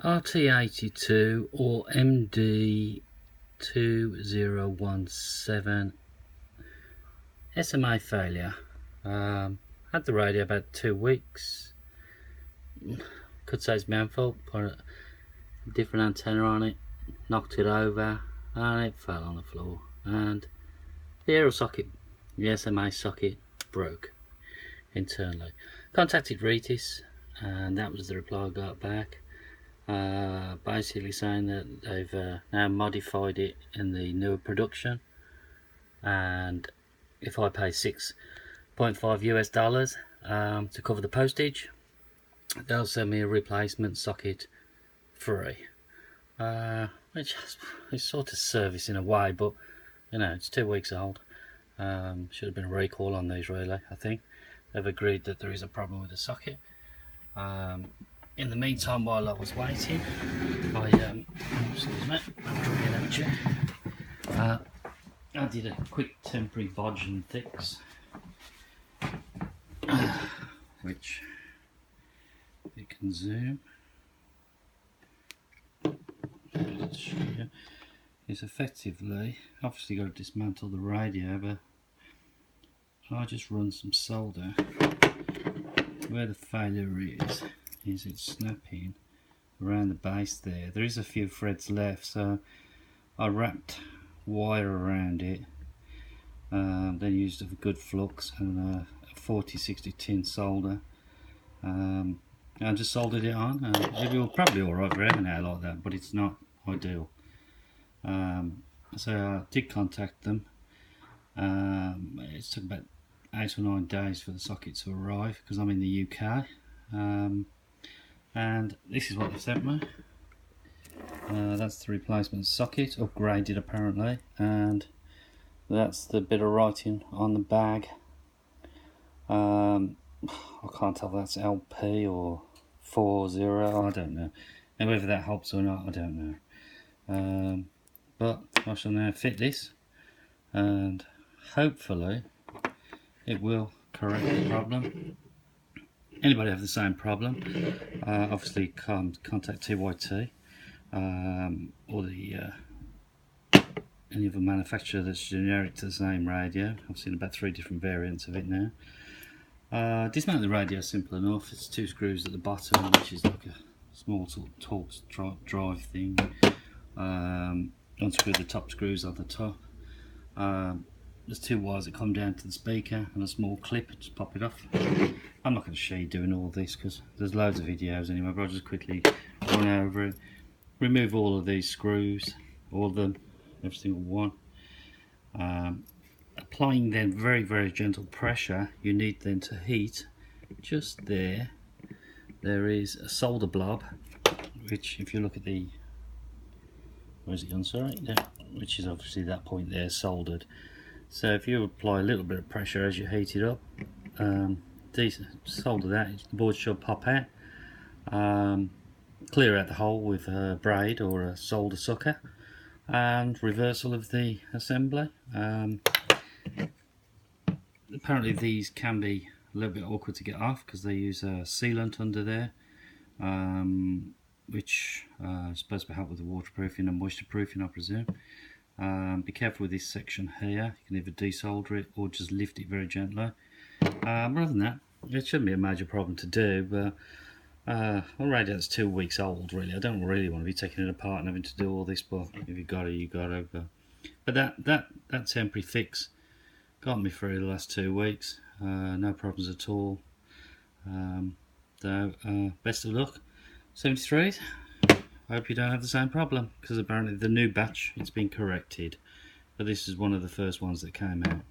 RT82 or MD-2017 SMA failure. Had the radio about 2 weeks. Could say it's my own fault. Put a different antenna on it, knocked it over, and it fell on the floor. And the aerial socket, the SMA socket, broke internally. Contacted Retevis, and that was the reply I got back. Basically saying that they've now modified it in the newer production, and if I pay $6.5 US to cover the postage, they'll send me a replacement socket free, which is sort of service in a way, but you know, it's 2 weeks old. Should have been a recall on these really. I think they've agreed that there is a problem with the socket. In the meantime, while I was waiting, I did a quick temporary bodge and fix, which you can zoom. It's effectively, obviously got to dismantle the radio, but I just run some solder. Where the failure is it's snapping around the base there. There is a few threads left, so I wrapped wire around it, then used a good flux and a 4060 tin solder, and just soldered it on. It will probably alright for having it like that, but it's not ideal. So I did contact them. It took about 8 or 9 days for the socket to arrive because I'm in the UK, and this is what they sent me. That's the replacement socket, upgraded apparently, and that's the bit of writing on the bag. I can't tell if that's LP or 40, I don't know, and whether that helps or not, I don't know. But I shall now fit this, and hopefully it will correct the problem. Anybody have the same problem, obviously contact TYT or any other manufacturer that's generic to the same radio. I've seen about 3 different variants of it now. Dismount the radio is simple enough. It's 2 screws at the bottom, which is like a small sort of Torx drive thing. Unscrew the top screws on the top. There's 2 wires that come down to the speaker and a small clip, just pop it off. I'm not going to show you doing all this because there's loads of videos anyway, but I'll just quickly run over it. Remove all of these screws, all of them, every single one. Applying then very gentle pressure, you need then to heat just there. There is a solder blob, which if you look at the, where's it gone, sorry, there, which is obviously that point there soldered. So if you apply a little bit of pressure as you heat it up, solder that, the board should pop out. Clear out the hole with a braid or a solder sucker, and reversal of the assembly. Apparently these can be a little bit awkward to get off because they use a sealant under there, which is supposed to help with the waterproofing and moisture proofing, I presume. Be careful with this section here. You can either desolder it or just lift it very gently. Rather than that, it shouldn't be a major problem to do, but already that's 2 weeks old really. I don't really want to be taking it apart and having to do all this, but if you got it, you got it. But that temporary fix got me through the last 2 weeks. No problems at all. So best of luck, 73s. I hope you don't have the same problem, because apparently the new batch, it's been corrected, but this is one of the first ones that came out.